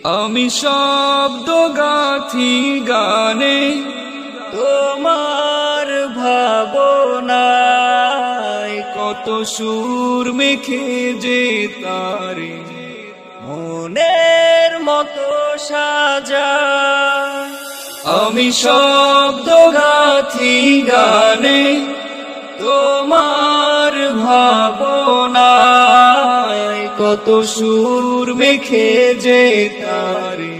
আমি শব্দ গাথি গানে তোমার ভাবনায়, কত সুর মেখে যে তারে মনের মতো সাজায়। আমি শব্দ গাথি গানে তোমার ভাবনায়, কত সুর মেখে যে তারে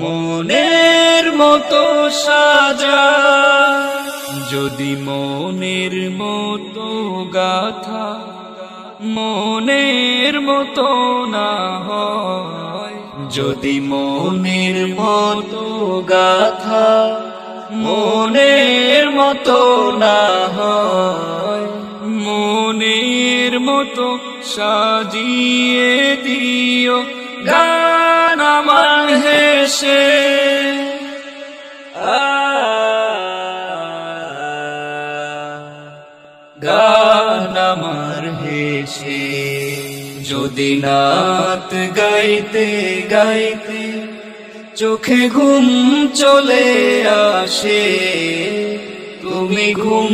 মনের মতো সাজায়। যদি মনের মতো গাথা মনের মতো না হয়, যদি মনের মতো গাথা মনের মতো না হয়, মনের মতো সাজিয়ে দিও গান আমার হেসে। গান আমার হেসে। যদি নাত গাইতে গাইতে চোখে ঘুম চলে আসে, তুমি ঘুম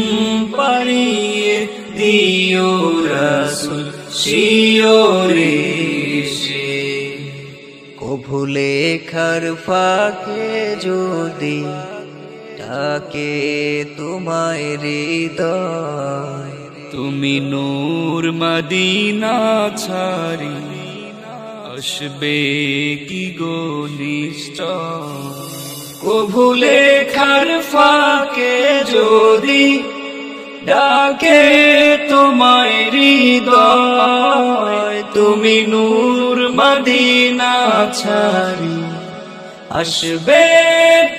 পাড়িয়ে দিও রাসূল শিওরে এসে। কভু লেখার ফাঁকে যদি ডাকে তোমায় হৃদয়, তুমি নূর মদিনা ছাড়ি আসবে কি গো নিশ্চয়। কভু লেখার ফাঁকে যদি ডাকে তোমায় হৃদয়, তুমি নূর মদিনা ছাড়ি আসবে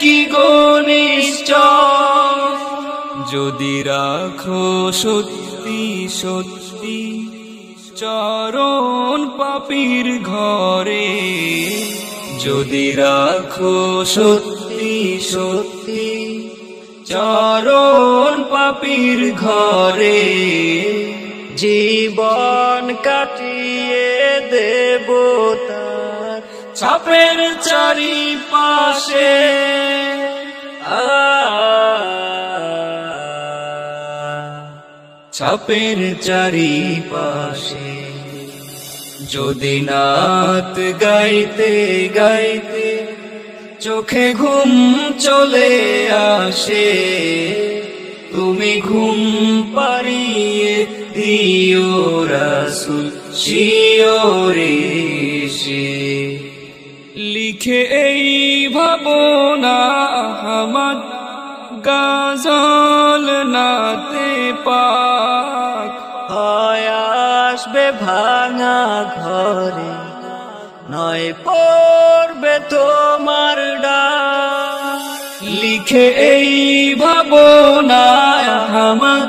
কি গো নিশ্চয়। যদি রাখো সত্যি সত্যি চরণ পাপীর ঘরে, যদি রাখো সত্যি সত্যি চরণ পাপীর ঘরে, জীবন কাটিয়ে দেব তার ছাপের চারিপাশে। ছাপের চারিপাশে। যদি নাত গাইতে গাইতে চোখে ঘুম চলে আসে, তুমি ঘুম পাড়িয়ে দিও রাসূল শিওরে এসে। লিখে এই ভাবনা আহমদ গজল নাতে পাক, হয় আসবে ভাঙা ঘরে, নয় পড়বে তোমার ডাক। লিখে এই ভাবনা আহমদ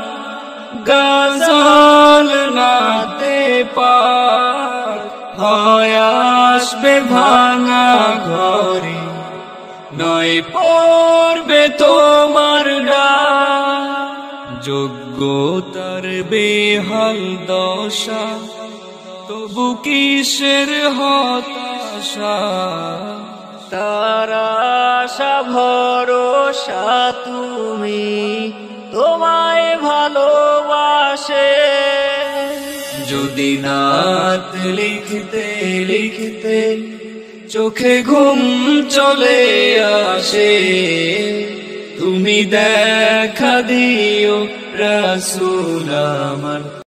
গজল নাতে পাক, হয় আসবে ভাঙা ঘরে, নয় পড়বে তোমার ডাক। যোগ্যতার বেহাল দশা, তবু কিসের হতাশা। তার আশা ভরসা তুমি, তোমায় ভালোবাসে। যদি নাত লিখতে লিখতে চোখে ঘুম চলে আসে, তুমি দেখা দিও রাসূল আমার।